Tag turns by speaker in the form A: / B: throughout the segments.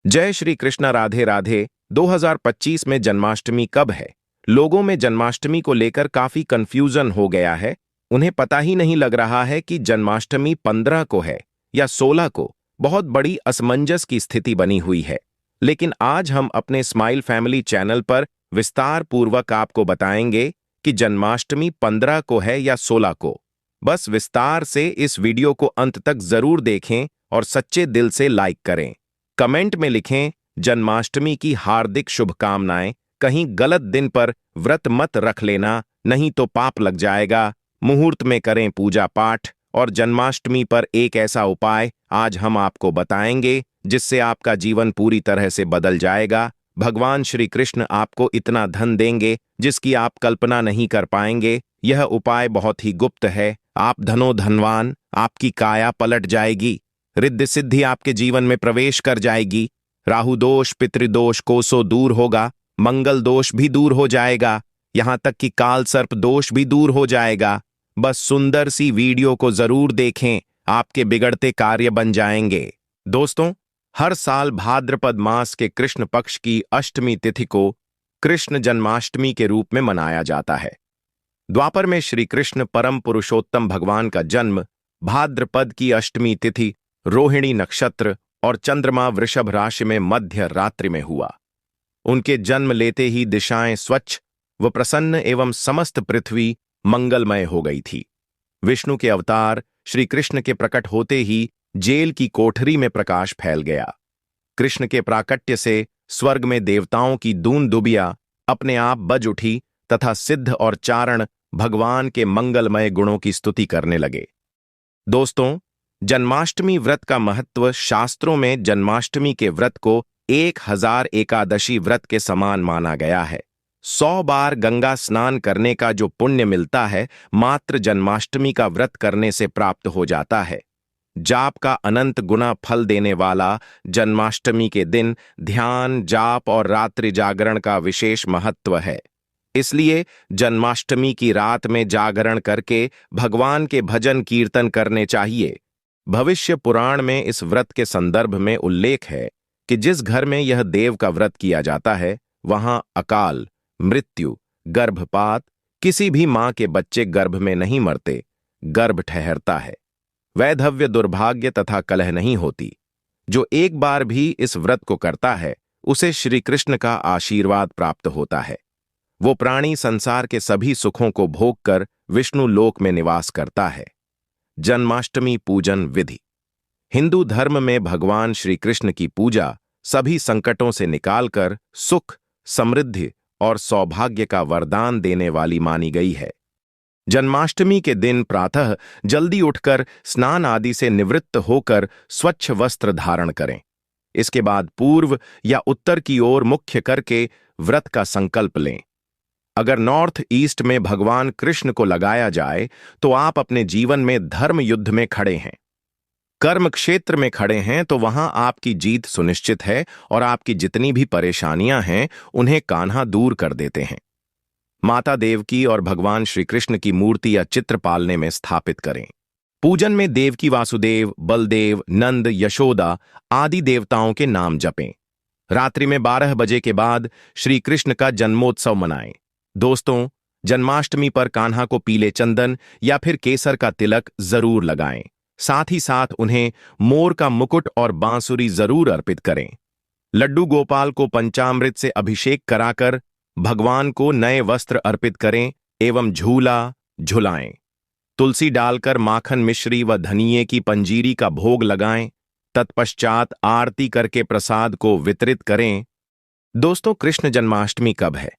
A: जय श्री कृष्ण। राधे राधे। 2025 में जन्माष्टमी कब है? लोगों में जन्माष्टमी को लेकर काफी कंफ्यूजन हो गया है। उन्हें पता ही नहीं लग रहा है कि जन्माष्टमी 15 को है या 16 को। बहुत बड़ी असमंजस की स्थिति बनी हुई है। लेकिन आज हम अपने स्माइल फैमिली चैनल पर विस्तार पूर्वक आपको बताएंगे कि जन्माष्टमी 15 को है या 16 को। बस विस्तार से इस वीडियो को अंत तक जरूर देखें और सच्चे दिल से लाइक करें। कमेंट में लिखें जन्माष्टमी की हार्दिक शुभकामनाएं। कहीं गलत दिन पर व्रत मत रख लेना, नहीं तो पाप लग जाएगा। मुहूर्त में करें पूजा पाठ। और जन्माष्टमी पर एक ऐसा उपाय आज हम आपको बताएंगे जिससे आपका जीवन पूरी तरह से बदल जाएगा। भगवान श्री कृष्ण आपको इतना धन देंगे जिसकी आप कल्पना नहीं कर पाएंगे। यह उपाय बहुत ही गुप्त है। आप धनो धनवान, आपकी काया पलट जाएगी। रिद्धि सिद्धि आपके जीवन में प्रवेश कर जाएगी। राहु दोष पितृदोष कोसों दूर होगा। मंगल दोष भी दूर हो जाएगा। यहां तक कि काल सर्प दोष भी दूर हो जाएगा। बस सुंदर सी वीडियो को जरूर देखें, आपके बिगड़ते कार्य बन जाएंगे। दोस्तों, हर साल भाद्रपद मास के कृष्ण पक्ष की अष्टमी तिथि को कृष्ण जन्माष्टमी के रूप में मनाया जाता है। द्वापर में श्री कृष्ण परम पुरुषोत्तम भगवान का जन्म भाद्रपद की अष्टमी तिथि रोहिणी नक्षत्र और चंद्रमा वृषभ राशि में मध्य रात्रि में हुआ। उनके जन्म लेते ही दिशाएं स्वच्छ व प्रसन्न एवं समस्त पृथ्वी मंगलमय हो गई थी। विष्णु के अवतार श्री कृष्ण के प्रकट होते ही जेल की कोठरी में प्रकाश फैल गया। कृष्ण के प्राकट्य से स्वर्ग में देवताओं की दून दुबिया अपने आप बज उठी तथा सिद्ध और चारण भगवान के मंगलमय गुणों की स्तुति करने लगे। दोस्तों, जन्माष्टमी व्रत का महत्व शास्त्रों में जन्माष्टमी के व्रत को 1000 एकादशी व्रत के समान माना गया है। 100 बार गंगा स्नान करने का जो पुण्य मिलता है, मात्र जन्माष्टमी का व्रत करने से प्राप्त हो जाता है। जाप का अनंत गुना फल देने वाला जन्माष्टमी के दिन ध्यान, जाप और रात्रि जागरण का विशेष महत्व है। इसलिए जन्माष्टमी की रात में जागरण करके भगवान के भजन कीर्तन करने चाहिए। भविष्य पुराण में इस व्रत के संदर्भ में उल्लेख है कि जिस घर में यह देव का व्रत किया जाता है, वहां अकाल, मृत्यु, गर्भपात, किसी भी मां के बच्चे गर्भ में नहीं मरते, गर्भ ठहरता है। वैधव्य, दुर्भाग्य तथा कलह नहीं होती। जो एक बार भी इस व्रत को करता है, उसे श्री कृष्ण का आशीर्वाद प्राप्त होता है। वो प्राणी संसार के सभी सुखों को भोग कर विष्णु लोक में निवास करता है। जन्माष्टमी पूजन विधि। हिंदू धर्म में भगवान श्री कृष्ण की पूजा सभी संकटों से निकालकर सुख, समृद्धि और सौभाग्य का वरदान देने वाली मानी गई है। जन्माष्टमी के दिन प्रातः जल्दी उठकर स्नान आदि से निवृत्त होकर स्वच्छ वस्त्र धारण करें। इसके बाद पूर्व या उत्तर की ओर मुख्य करके व्रत का संकल्प लें। अगर नॉर्थ ईस्ट में भगवान कृष्ण को लगाया जाए तो आप अपने जीवन में धर्म युद्ध में खड़े हैं, कर्म क्षेत्र में खड़े हैं, तो वहां आपकी जीत सुनिश्चित है और आपकी जितनी भी परेशानियां हैं उन्हें कान्हा दूर कर देते हैं। माता देवकी और भगवान श्री कृष्ण की मूर्ति या चित्र पालने में स्थापित करें। पूजन में देवकी वासुदेव, बलदेव, नंद, यशोदा आदि देवताओं के नाम जपें। रात्रि में 12 बजे के बाद श्री कृष्ण का जन्मोत्सव मनाएं। दोस्तों, जन्माष्टमी पर कान्हा को पीले चंदन या फिर केसर का तिलक जरूर लगाएं। साथ ही साथ उन्हें मोर का मुकुट और बांसुरी जरूर अर्पित करें। लड्डू गोपाल को पंचामृत से अभिषेक कराकर भगवान को नए वस्त्र अर्पित करें एवं झूला झुलाएं। तुलसी डालकर माखन मिश्री व धनिये की पंजीरी का भोग लगाएं। तत्पश्चात आरती करके प्रसाद को वितरित करें। दोस्तों, कृष्ण जन्माष्टमी कब है?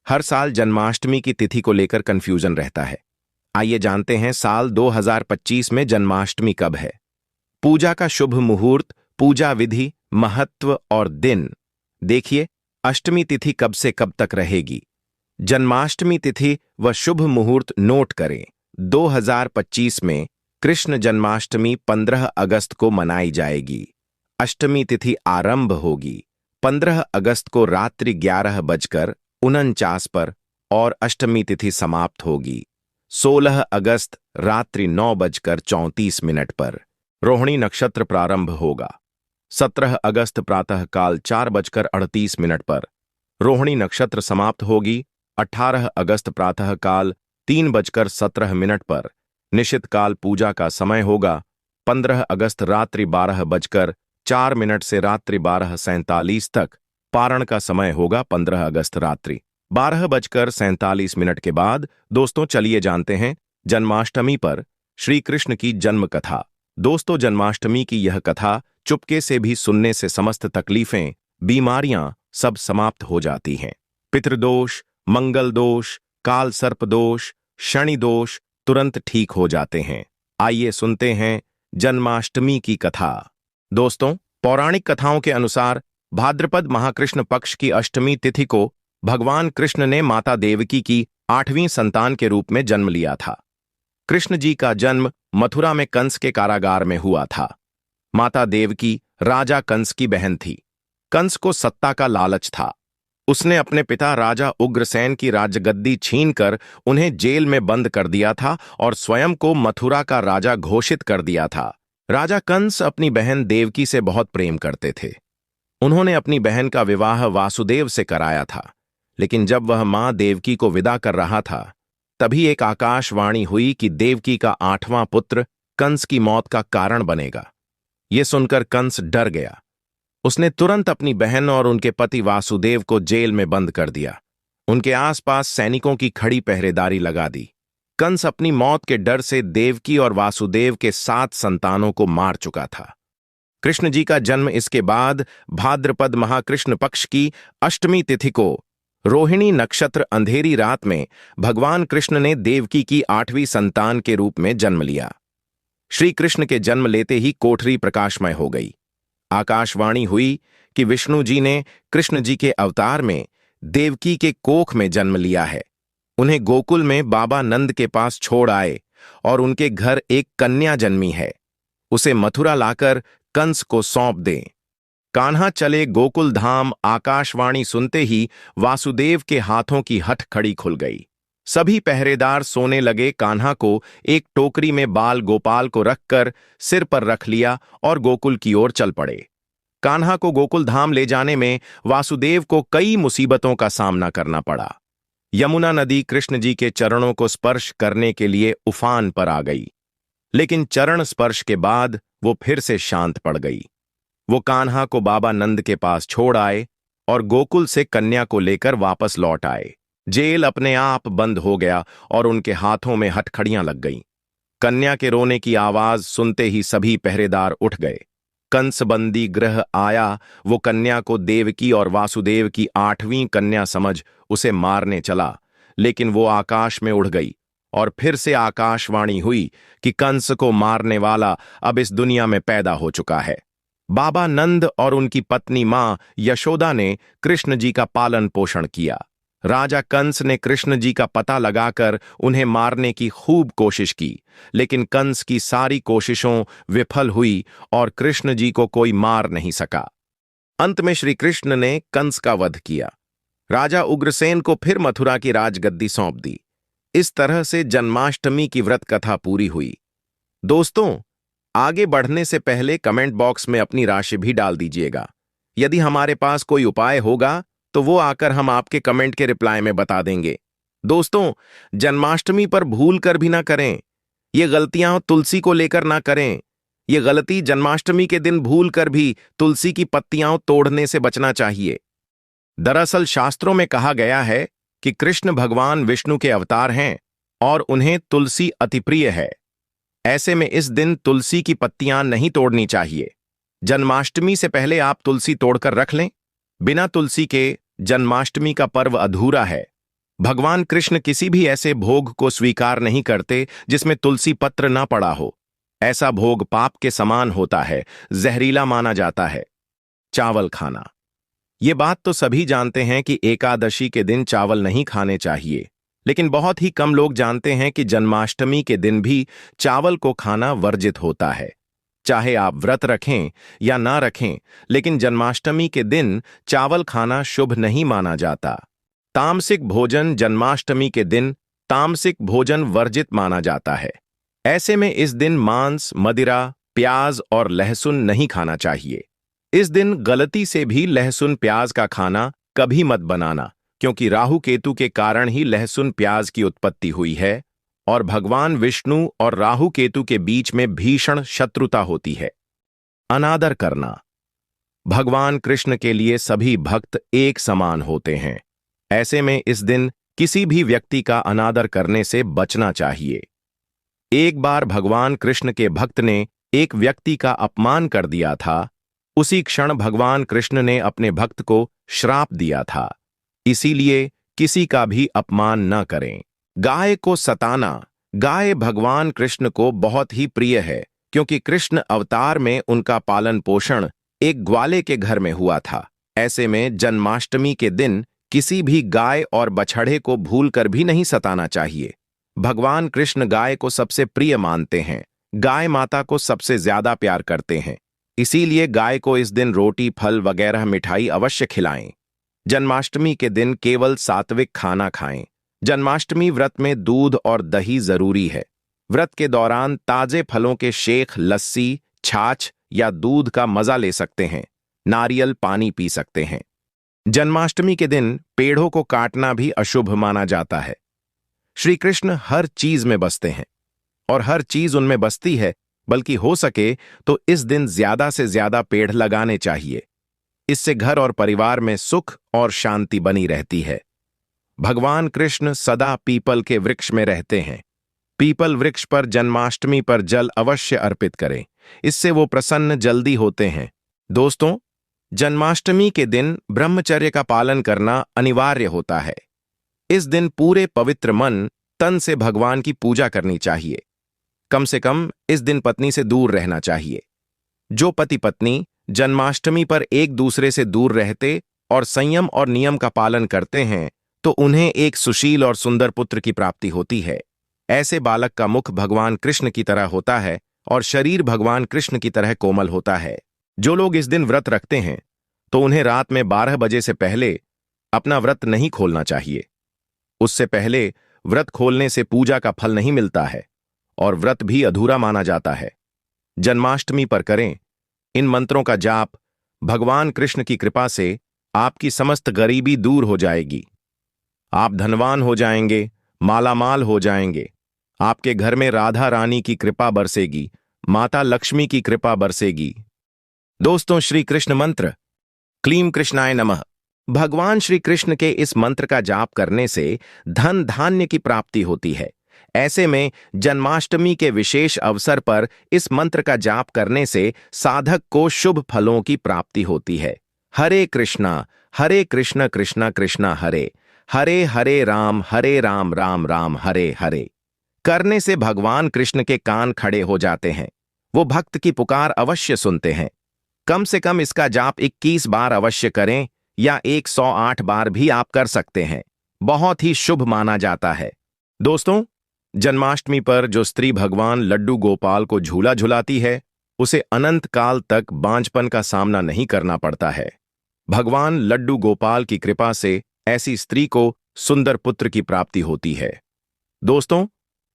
A: हर साल जन्माष्टमी की तिथि को लेकर कंफ्यूजन रहता है। आइए जानते हैं साल 2025 में जन्माष्टमी कब है। पूजा का शुभ मुहूर्त, पूजा विधि, महत्व और दिन। देखिए, अष्टमी तिथि कब से कब तक रहेगी। जन्माष्टमी तिथि व शुभ मुहूर्त नोट करें। 2025 में कृष्ण जन्माष्टमी 15 अगस्त को मनाई जाएगी। अष्टमी तिथि आरंभ होगी 15 अगस्त को रात्रि 11:49 पर और अष्टमी तिथि समाप्त होगी 16 अगस्त रात्रि 9:34 पर। रोहिणी नक्षत्र प्रारंभ होगा। 17 अगस्त प्रातःकाल 4:38 पर। रोहिणी नक्षत्र समाप्त होगी 18 अगस्त प्रातःकाल 3:17 पर। निशित काल पूजा का समय होगा 15 अगस्त रात्रि 12:04 से रात्रि 12:47 तक। पारण का समय होगा 15 अगस्त रात्रि 12:47 के बाद। दोस्तों चलिए जानते हैं जन्माष्टमी पर श्री कृष्ण की जन्म कथा। दोस्तों जन्माष्टमी की यह कथा चुपके से भी सुनने से समस्त तकलीफें, बीमारियां सब समाप्त हो जाती हैं। पितृदोष, मंगल दोष, काल सर्प दोष, शनि दोष तुरंत ठीक हो जाते हैं। आइए सुनते हैं जन्माष्टमी की कथा। दोस्तों पौराणिक कथाओं के अनुसार भाद्रपद महाकृष्ण पक्ष की अष्टमी तिथि को भगवान कृष्ण ने माता देवकी की 8वीं संतान के रूप में जन्म लिया था। कृष्ण जी का जन्म मथुरा में कंस के कारागार में हुआ था। माता देवकी राजा कंस की बहन थी। कंस को सत्ता का लालच था। उसने अपने पिता राजा उग्रसेन की राजगद्दी छीनकर उन्हें जेल में बंद कर दिया था और स्वयं को मथुरा का राजा घोषित कर दिया था। राजा कंस अपनी बहन देवकी से बहुत प्रेम करते थे। उन्होंने अपनी बहन का विवाह वासुदेव से कराया था। लेकिन जब वह मां देवकी को विदा कर रहा था, तभी एक आकाशवाणी हुई कि देवकी का 8वां पुत्र कंस की मौत का कारण बनेगा। यह सुनकर कंस डर गया। उसने तुरंत अपनी बहन और उनके पति वासुदेव को जेल में बंद कर दिया। उनके आसपास सैनिकों की खड़ी पहरेदारी लगा दी। कंस अपनी मौत के डर से देवकी और वासुदेव के 7 संतानों को मार चुका था। कृष्ण जी का जन्म इसके बाद भाद्रपद महाकृष्ण पक्ष की अष्टमी तिथि को रोहिणी नक्षत्र अंधेरी रात में भगवान कृष्ण ने देवकी की 8वीं संतान के रूप में जन्म लिया। श्री कृष्ण के जन्म लेते ही कोठरी प्रकाशमय हो गई। आकाशवाणी हुई कि विष्णु जी ने कृष्ण जी के अवतार में देवकी के कोख में जन्म लिया है। उन्हें गोकुल में बाबा नंद के पास छोड़ आए और उनके घर एक कन्या जन्मी है। उसे मथुरा लाकर कंस को सौंप दें। कान्हा चले गोकुल धाम। आकाशवाणी सुनते ही वासुदेव के हाथों की हठ खड़ी खुल गई। सभी पहरेदार सोने लगे। कान्हा को एक टोकरी में बाल गोपाल को रखकर सिर पर रख लिया और गोकुल की ओर चल पड़े। कान्हा को गोकुल धाम ले जाने में वासुदेव को कई मुसीबतों का सामना करना पड़ा। यमुना नदी कृष्ण जी के चरणों को स्पर्श करने के लिए उफान पर आ गई, लेकिन चरण स्पर्श के बाद वो फिर से शांत पड़ गई। वो कान्हा को बाबा नंद के पास छोड़ आए और गोकुल से कन्या को लेकर वापस लौट आए। जेल अपने आप बंद हो गया और उनके हाथों में हथकड़ियां लग गईं। कन्या के रोने की आवाज सुनते ही सभी पहरेदार उठ गए। कंस बंदी गृह आया। वो कन्या को देवकी और वासुदेव की 8वीं कन्या समझ उसे मारने चला, लेकिन वो आकाश में उड़ गई और फिर से आकाशवाणी हुई कि कंस को मारने वाला अब इस दुनिया में पैदा हो चुका है। बाबा नंद और उनकी पत्नी मां यशोदा ने कृष्ण जी का पालन पोषण किया। राजा कंस ने कृष्ण जी का पता लगाकर उन्हें मारने की खूब कोशिश की, लेकिन कंस की सारी कोशिशों विफल हुई और कृष्ण जी को कोई मार नहीं सका। अंत में श्री कृष्ण ने कंस का वध किया। राजा उग्रसेन को फिर मथुरा की राजगद्दी सौंप दी। इस तरह से जन्माष्टमी की व्रत कथा पूरी हुई। दोस्तों आगे बढ़ने से पहले कमेंट बॉक्स में अपनी राशि भी डाल दीजिएगा। यदि हमारे पास कोई उपाय होगा तो वो आकर हम आपके कमेंट के रिप्लाई में बता देंगे। दोस्तों जन्माष्टमी पर भूल कर भी ना करें। ये गलतियां तुलसी को लेकर ना करें। ये गलती जन्माष्टमी के दिन भूल कर भी तुलसी की पत्तियां तोड़ने से बचना चाहिए। दरअसल शास्त्रों में कहा गया है कि कृष्ण भगवान विष्णु के अवतार हैं और उन्हें तुलसी अति प्रिय है। ऐसे में इस दिन तुलसी की पत्तियां नहीं तोड़नी चाहिए। जन्माष्टमी से पहले आप तुलसी तोड़कर रख लें। बिना तुलसी के जन्माष्टमी का पर्व अधूरा है। भगवान कृष्ण किसी भी ऐसे भोग को स्वीकार नहीं करते जिसमें तुलसी पत्र ना पड़ा हो। ऐसा भोग पाप के समान होता है, जहरीला माना जाता है। चावल खाना, ये बात तो सभी जानते हैं कि एकादशी के दिन चावल नहीं खाने चाहिए, लेकिन बहुत ही कम लोग जानते हैं कि जन्माष्टमी के दिन भी चावल को खाना वर्जित होता है। चाहे आप व्रत रखें या ना रखें, लेकिन जन्माष्टमी के दिन चावल खाना शुभ नहीं माना जाता। तामसिक भोजन जन्माष्टमी के दिन तामसिक भोजन वर्जित माना जाता है। ऐसे में इस दिन मांस, मदिरा, प्याज और लहसुन नहीं खाना चाहिए। इस दिन गलती से भी लहसुन प्याज का खाना कभी मत बनाना, क्योंकि राहु केतु के कारण ही लहसुन प्याज की उत्पत्ति हुई है और भगवान विष्णु और राहु केतु के बीच में भीषण शत्रुता होती है। अनादर करना। भगवान कृष्ण के लिए सभी भक्त एक समान होते हैं। ऐसे में इस दिन किसी भी व्यक्ति का अनादर करने से बचना चाहिए। एक बार भगवान कृष्ण के भक्त ने एक व्यक्ति का अपमान कर दिया था। उसी क्षण भगवान कृष्ण ने अपने भक्त को श्राप दिया था। इसीलिए किसी का भी अपमान न करें। गाय को सताना। गाय भगवान कृष्ण को बहुत ही प्रिय है, क्योंकि कृष्ण अवतार में उनका पालन पोषण एक ग्वाले के घर में हुआ था। ऐसे में जन्माष्टमी के दिन किसी भी गाय और बछड़े को भूलकर भी नहीं सताना चाहिए। भगवान कृष्ण गाय को सबसे प्रिय मानते हैं। गाय माता को सबसे ज्यादा प्यार करते हैं। इसीलिए गाय को इस दिन रोटी, फल वगैरह मिठाई अवश्य खिलाएं। जन्माष्टमी के दिन केवल सात्विक खाना खाएं। जन्माष्टमी व्रत में दूध और दही जरूरी है। व्रत के दौरान ताजे फलों के शेक, लस्सी, छाछ या दूध का मजा ले सकते हैं। नारियल पानी पी सकते हैं। जन्माष्टमी के दिन पेड़ों को काटना भी अशुभ माना जाता है। श्री कृष्ण हर चीज में बसते हैं और हर चीज उनमें बसती है, बल्कि हो सके तो इस दिन ज्यादा से ज्यादा पेड़ लगाने चाहिए। इससे घर और परिवार में सुख और शांति बनी रहती है। भगवान कृष्ण सदा पीपल के वृक्ष में रहते हैं। पीपल वृक्ष पर जन्माष्टमी पर जल अवश्य अर्पित करें। इससे वो प्रसन्न जल्दी होते हैं। दोस्तों, जन्माष्टमी के दिन ब्रह्मचर्य का पालन करना अनिवार्य होता है। इस दिन पूरे पवित्र मन तन से भगवान की पूजा करनी चाहिए। कम से कम इस दिन पत्नी से दूर रहना चाहिए। जो पति पत्नी जन्माष्टमी पर एक दूसरे से दूर रहते और संयम और नियम का पालन करते हैं, तो उन्हें एक सुशील और सुंदर पुत्र की प्राप्ति होती है। ऐसे बालक का मुख भगवान कृष्ण की तरह होता है और शरीर भगवान कृष्ण की तरह कोमल होता है। जो लोग इस दिन व्रत रखते हैं, तो उन्हें रात में 12 बजे से पहले अपना व्रत नहीं खोलना चाहिए। उससे पहले व्रत खोलने से पूजा का फल नहीं मिलता है और व्रत भी अधूरा माना जाता है। जन्माष्टमी पर करें इन मंत्रों का जाप। भगवान कृष्ण की कृपा से आपकी समस्त गरीबी दूर हो जाएगी। आप धनवान हो जाएंगे, मालामाल हो जाएंगे। आपके घर में राधा रानी की कृपा बरसेगी, माता लक्ष्मी की कृपा बरसेगी। दोस्तों, श्री कृष्ण मंत्र क्लीं कृष्णाय नमः। भगवान श्री कृष्ण के इस मंत्र का जाप करने से धन धान्य की प्राप्ति होती है। ऐसे में जन्माष्टमी के विशेष अवसर पर इस मंत्र का जाप करने से साधक को शुभ फलों की प्राप्ति होती है। हरे कृष्णा कृष्णा कृष्णा हरे हरे, हरे राम राम राम हरे हरे करने से भगवान कृष्ण के कान खड़े हो जाते हैं। वो भक्त की पुकार अवश्य सुनते हैं। कम से कम इसका जाप 21 बार अवश्य करें या 108 बार भी आप कर सकते हैं। बहुत ही शुभ माना जाता है। दोस्तों, जन्माष्टमी पर जो स्त्री भगवान लड्डू गोपाल को झूला झुलाती है, उसे अनंत काल तक बांझपन का सामना नहीं करना पड़ता है। भगवान लड्डू गोपाल की कृपा से ऐसी स्त्री को सुंदर पुत्र की प्राप्ति होती है। दोस्तों,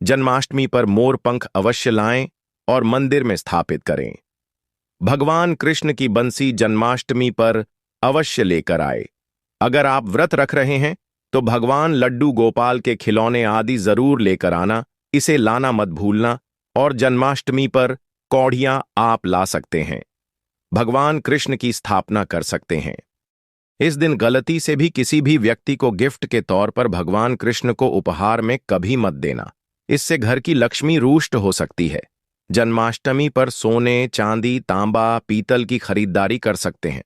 A: जन्माष्टमी पर मोर पंख अवश्य लाएं और मंदिर में स्थापित करें। भगवान कृष्ण की बंसी जन्माष्टमी पर अवश्य लेकर आए। अगर आप व्रत रख रहे हैं, तो भगवान लड्डू गोपाल के खिलौने आदि जरूर लेकर आना। इसे लाना मत भूलना। और जन्माष्टमी पर कौड़ियां आप ला सकते हैं। भगवान कृष्ण की स्थापना कर सकते हैं। इस दिन गलती से भी किसी भी व्यक्ति को गिफ्ट के तौर पर भगवान कृष्ण को उपहार में कभी मत देना। इससे घर की लक्ष्मी रुष्ट हो सकती है। जन्माष्टमी पर सोने, चांदी, तांबा, पीतल की खरीदारी कर सकते हैं।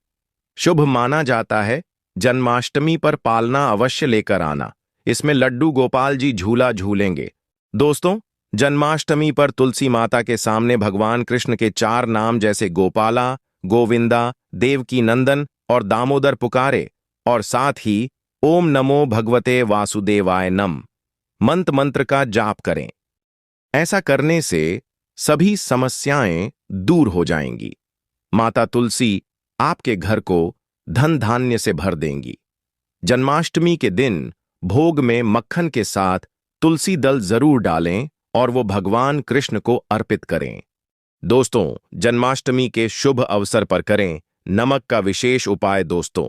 A: शुभ माना जाता है। जन्माष्टमी पर पालना अवश्य लेकर आना। इसमें लड्डू गोपाल जी झूला झूलेंगे। दोस्तों, जन्माष्टमी पर तुलसी माता के सामने भगवान कृष्ण के 4 नाम जैसे गोपाला, गोविंदा, देवकी नंदन और दामोदर पुकारे और साथ ही ओम नमो भगवते वासुदेवाय नम मंत्र का जाप करें। ऐसा करने से सभी समस्याएं दूर हो जाएंगी। माता तुलसी आपके घर को धन धान्य से भर देंगी। जन्माष्टमी के दिन भोग में मक्खन के साथ तुलसी दल जरूर डालें और वो भगवान कृष्ण को अर्पित करें। दोस्तों, जन्माष्टमी के शुभ अवसर पर करें नमक का विशेष उपाय। दोस्तों,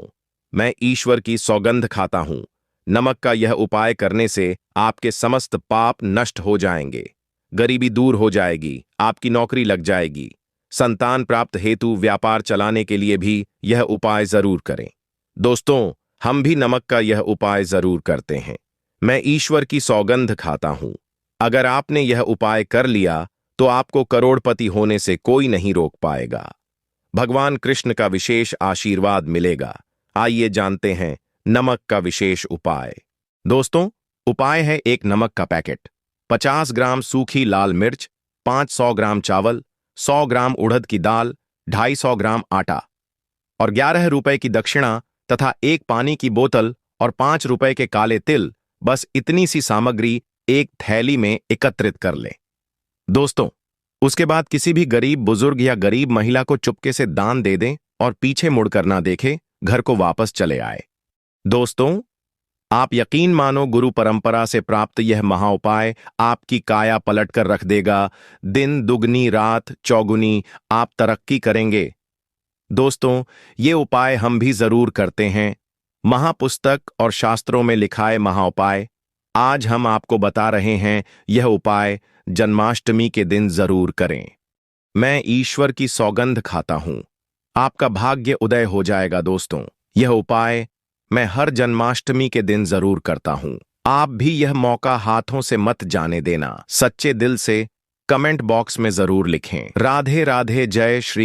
A: मैं ईश्वर की सौगंध खाता हूं, नमक का यह उपाय करने से आपके समस्त पाप नष्ट हो जाएंगे, गरीबी दूर हो जाएगी, आपकी नौकरी लग जाएगी, संतान प्राप्त हेतु व्यापार चलाने के लिए भी यह उपाय जरूर करें। दोस्तों, हम भी नमक का यह उपाय जरूर करते हैं। मैं ईश्वर की सौगंध खाता हूं, अगर आपने यह उपाय कर लिया तो आपको करोड़पति होने से कोई नहीं रोक पाएगा। भगवान कृष्ण का विशेष आशीर्वाद मिलेगा। आइए जानते हैं नमक का विशेष उपाय। दोस्तों, उपाय है एक नमक का पैकेट, 50 ग्राम सूखी लाल मिर्च, 500 ग्राम चावल, 100 ग्राम उड़द की दाल, 250 ग्राम आटा और 11 रुपए की दक्षिणा तथा एक पानी की बोतल और 5 रुपए के काले तिल। बस इतनी सी सामग्री एक थैली में एकत्रित कर लें। दोस्तों, उसके बाद किसी भी गरीब बुजुर्ग या गरीब महिला को चुपके से दान दे दें और पीछे मुड़कर ना देखे, घर को वापस चले आए। दोस्तों, आप यकीन मानो, गुरु परंपरा से प्राप्त यह महाउपाय आपकी काया पलट कर रख देगा। दिन दुगनी रात चौगुनी आप तरक्की करेंगे। दोस्तों, ये उपाय हम भी जरूर करते हैं। महापुस्तक और शास्त्रों में लिखाए महाउपाय आज हम आपको बता रहे हैं। यह उपाय जन्माष्टमी के दिन जरूर करें। मैं ईश्वर की सौगंध खाता हूं, आपका भाग्य उदय हो जाएगा। दोस्तों, यह उपाय मैं हर जन्माष्टमी के दिन जरूर करता हूं। आप भी यह मौका हाथों से मत जाने देना। सच्चे दिल से कमेंट बॉक्स में जरूर लिखें। राधे राधे। जय श्री